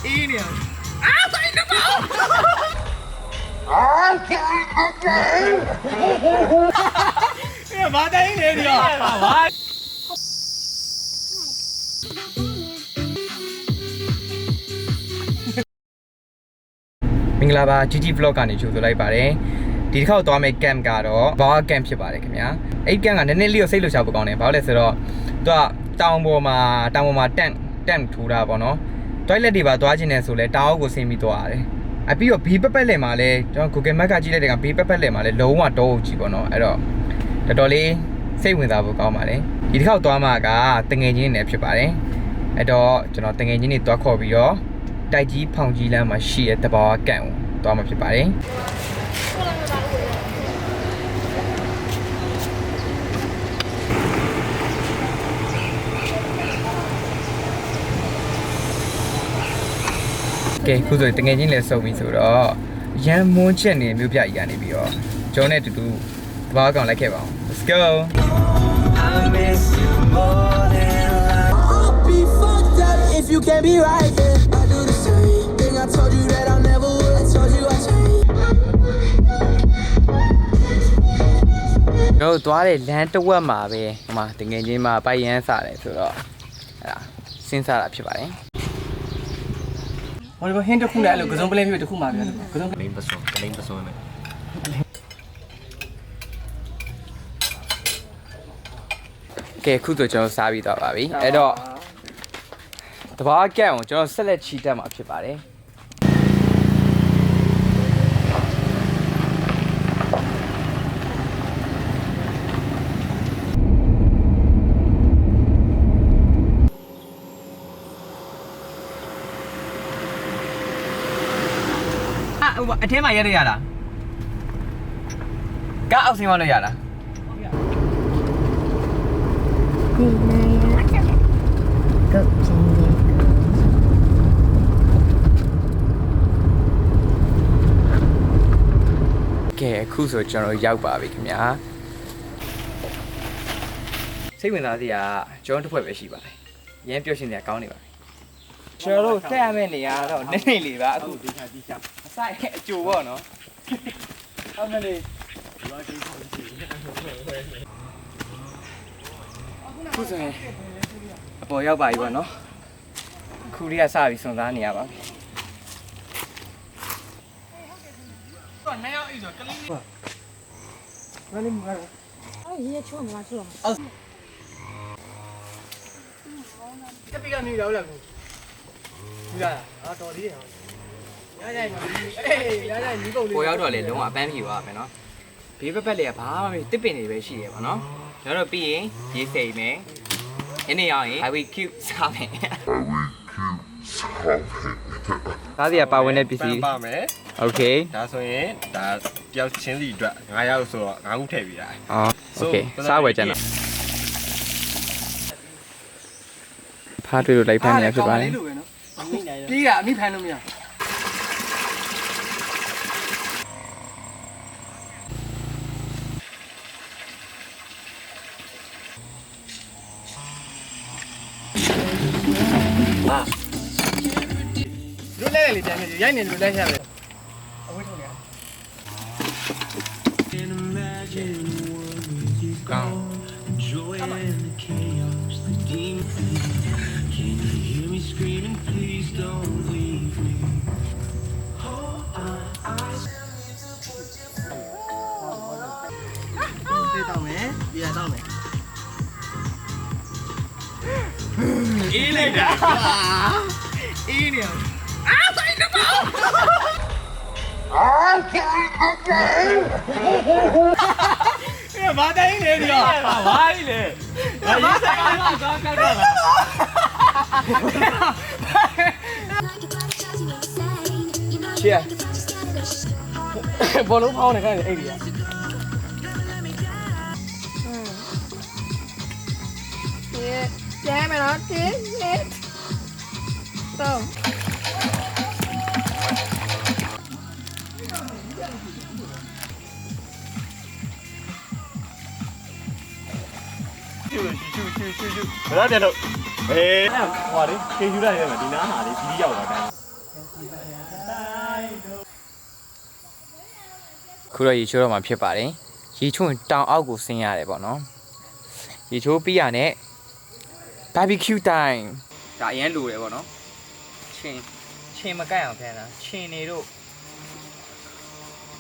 အေးနေအာဆိုင်တမောအာဆိုင်တမောဘာတိုင်းနေဒီရောဘာမင်္ဂလာပါ GG vlog ကနေကြိုဆိုလိုက်ပါတယ်ဒီတစ်ခါတော့မယ့် camp ကတော့ Bower camp ဖြစ်ပါတယ်ခင်ဗျာအဲ့ camp ကနည်းနည်းလေးကိုစိတ်လှုပ်ရှားဖို့ကောင်းတယ်ဘာလို့လဲဆိုတော့သူကတောင်ပေါ်မှာတန့်ထူတာပေါ့နော် toilet တွေပါသွားခြင်းနဲ့ဆိုလဲတောင်အောက်ကိုဆင်းပြီးသွားရတယ်အပြီးတော့ဘေးပက်ပက်လည်မှာလဲကျွန်တော် Google Map ကကြည့်လိုက်တဲ့ကဘေးပက်ပက်လည်မှာလဲလုံးဝတော့ကြည့်ပေါ့နော်အဲ့တော့တော်တော်လေးစိတ်ဝင်စားဖို့ကောင်းပါတယ်ဒီတစ်ခါသွားမှာကတငယ်ချင်းတွေဖြစ်ပါတယ်အဲ့တော့ကျွန်တော်တငယ်ချင်းတွေသွားခေါ်ပြီးတော့တိုက်ကြီးဖောင်ကြီးလမ်းမှာရှိတဲ့တဘာဝကန့်ကိုသွားမှာဖြစ်ပါတယ်ကဲခုဆိုတငယ်ချင်းလည်းစုံပြီဆိုတော့ရန်မွန်းချက်နေမြို့ပြကြီးကနေပြီးတော့ကျွန်တော်နဲ့တူတူတဘာဝကောင်လိုက်ခဲ့ပါအောင် Let's go I miss you more than life I'll be fucked up if you can't be right I do the same thing I told you that I never would I told you I changed တို့သွားတဲ့လမ်းတစ်ဝက်မှာပဲဟိုမှာတငယ်ချင်းမှာပိုက်ရမ်းစားတယ်ဆိုတော့အဲ့ဒါစဉ်းစားတာဖြစ်ပါတယ်ဟိုဟင်းတစ်ခုနဲ့အဲ့လိုကစုံပလဲဖြစ်တစ်ခုမှာပြန်ကစုံကလိန်ပစွန်းနဲ့ကဲခုဆိုကျွန်တော်စားပြီးတော့ပါပြီအဲ့တော့တဘာကန့်အောင်ကျွန်တော်ဆက်လက်ချီတက်မှာဖြစ်ပါတယ်အထဲမှာရက်ရလားကအောက်ဆင်းမလို့ရလား你那呀，够亲的。ကဲအခုဆိုကျွန်တော်ရောက်ပါပြီခင်ဗျာစိတ်ဝင်စားစရာကျွန်တော်တစ်ဖွဲ့ပဲရှိပါတယ်ရမ်းပျော်ရွှင်စရာကောင်းနေပါပြီကျွန်တော်တို့တက်ရမယ့်နေရာတော့နည်းနည်းလေးပါအခုဒီခါကြီးချအဆိုင်အကျိုးပေါ့နော်ဟုတ်မယ်လေခုဆိုရင်အပေါ်ရောက်ပါပြီပေါ့နော်ခုလေးကစပြီးစွန်စားနေရပါပြီတော့နှစ်ယောက်အိဆိုကလေးလေးမလေးမလား哎，爷爷吃我们吃了吗？这边个女的了，女的啊，到底啊？我ရောက်တော့လေလုံးဝအပန်းဖြေသွားမယ်နော်ဘေးပက်ပက်လေးကဘာမှမဖြစ်တစ်ပင်တွေပဲရှိတယ်ပေါ့နော်ကျွန်တော်တို့ပြီးရင်ရေးစိမ်မယ်ဒီနေ့ရောက်ရင် I will cute စားမယ်ဒါစီကပါဝင်တဲ့ပစ္စည်းပါမယ် Okay ဒါဆိုရင်ဒါတယောက်ချင်းစီအတွက်9ယောက်ဆိုတော့9ခုထည့်ပြီးတာအော် Okay စားဝယ်ကြတော့ဖားတွေ့လို့လိုက်ဖမ်းနေရဖြစ်ပါတယ်ပြီးတာအမိဖမ်းလို့မရတို့လဲလေပြန်နေရိုက်နေလို့လဲရမယ်အဝေးထုတ်နေကောင်းတောင်းမယ်ပြရတောင်းမယ်အေးလိုက်တာအေးနေအာဆိုင်တမောအာဆိုင်တမောဘာတိုင်းနေဒီရောဘာကြီးလဲဘာဆိုင်ကသွားကောက်တော့ချီဘောလုံးဖောင်းနေခိုင်းအဲ့ဒီကDạ mày nói tiếp tiếp. Đâu? Đó tiền đâu. Ê, hòa đi, cái chú này mà đi ná hà đi đi dầu vào đây. ခုတော့ရေချိုးတော့မှဖြစ်ပါတယ်ရေချိုးရင်တောင်အောက်ကိုဆင်းရတယ်ပေါ့နော်ရေချိုးပြီးရနဲ့ barbecue time ဒါအရင်လိုတယ်ပေါ့နော်ချင်းမကန့်အောင်ဖန်တာချင်းနေတို့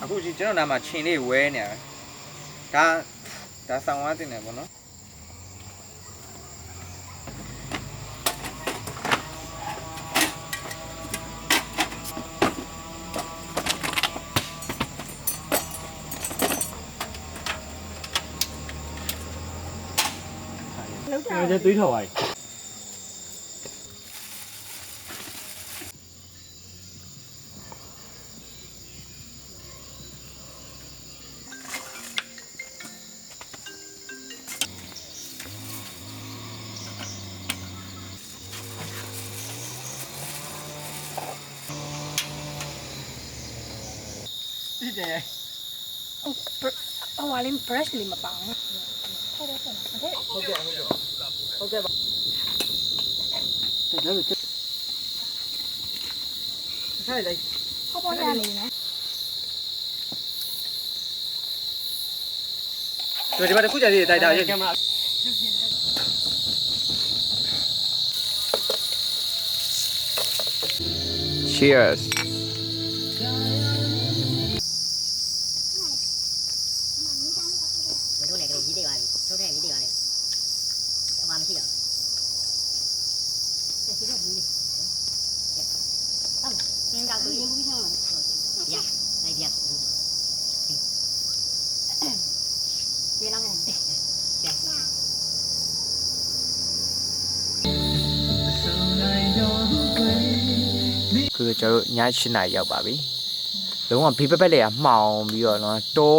အခုကျွန်တော်နားမှာချင်းလေးဝဲနေတယ်ဒါဆောင်းဝါးတင်တယ်ပေါ့နော်这对头哎。 ဟိုဟာလေး brush လေးမပါဘူးဟုတ်တယ်ပါထိုက်လိုက်ဟောပေါ်ရနေနော်ဒီမှာတစ်ခုကြာသေးတယ်တိုက်တာရေး Cheers တို့လည်းကလေးကြီးတွေပါပြီထုတ်တဲ့ကြီးတွေပါလေအမှမရှိတော့ဒီလိုဘူးလေဟုတ်ကဲ့ကောက်ပြီးဘူးချောင်းရလိုက်ပြပြေးလာမယ်คือကျွန်တော်ည7:00နာရီရောက်ပါပြီလုံးဝဘေးပက်ပက်လေးကမှောင်ပြီးတော့နော်တော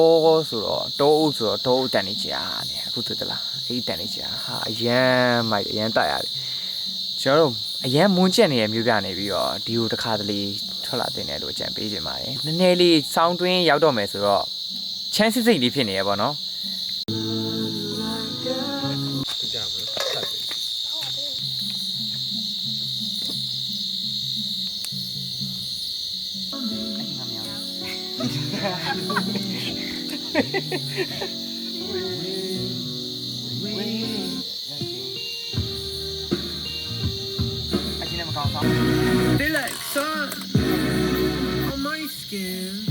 ဆိုတော့တောအုပ်ဆိုတော့တောအုပ်တန်နေကြတယ်အခုသိသလားအဲ့ဒီတန်နေကြဟာအရန်မိုက်အရန်တိုက်ရတယ်ကျွန်တော်တို့အရန်မွန်းကျက်နေတဲ့မျိုးပြနေပြီးတော့ဒီကိုတစ်ခါတလေထွက်လာတင်တယ်လို့အကြံပေးခြင်းပါတယ်နည်းနည်းလေးစောင်းတွင်းရောက်တော့မယ်ဆိုတော့ချမ်းစစ်စိတ်လေးဖြစ်နေရပါတော့They like sun on my skin.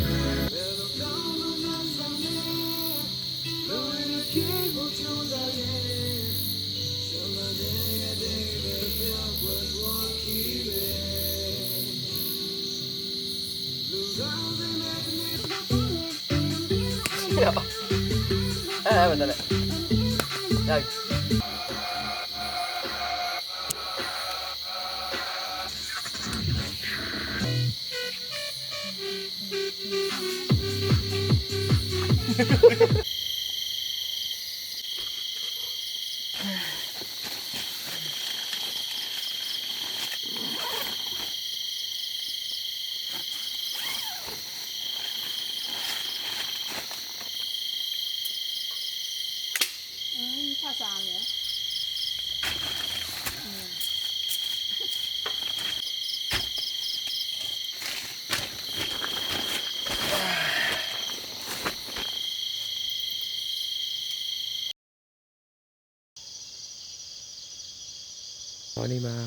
Hôm nay mà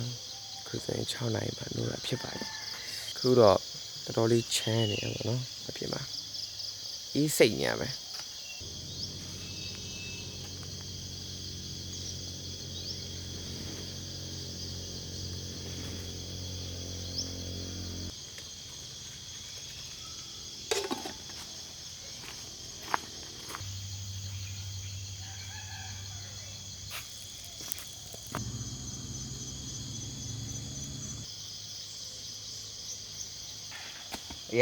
cứ thấy chào này mà nó là phía phải cứ đó đó đi che này nó là phía mà ý xịn nhà vậy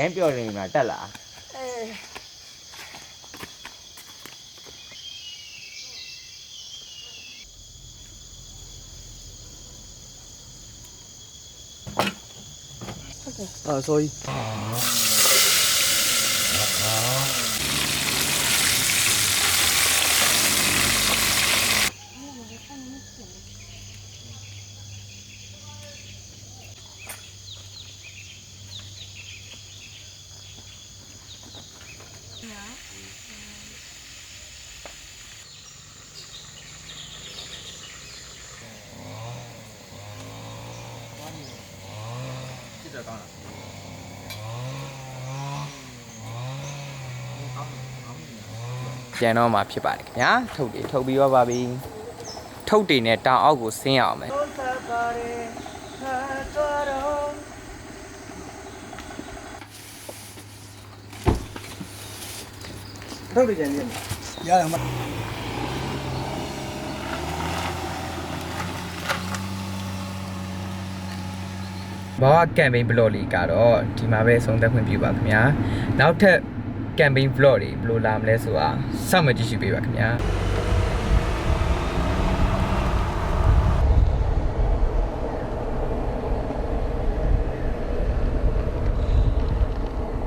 Emပြောနေမှာတက်လားsorry ကောင်းလားပြန်တော့မှာဖြစ်ပါတယ်ခင်ဗျာထုတ်ပြီးတော့ပါပြီထုတ်တွေနဲ့တောင်အောက်ကိုဆင်းရအောင်မယ်ထုတ်တွေကျန်နေရတယ်မဘာကမ်ပိန်းဘလော့လေးကတော့ဒီမှာပဲဆုံးသက်ခွင့်ပြုပါခင်ဗျာနောက်ထပ်ကမ်ပိန်းဘလော့တွေဘယ်လိုလာမလဲဆိုတာစောင့်မကြည့်ရှုပေးပါခင်ဗျာ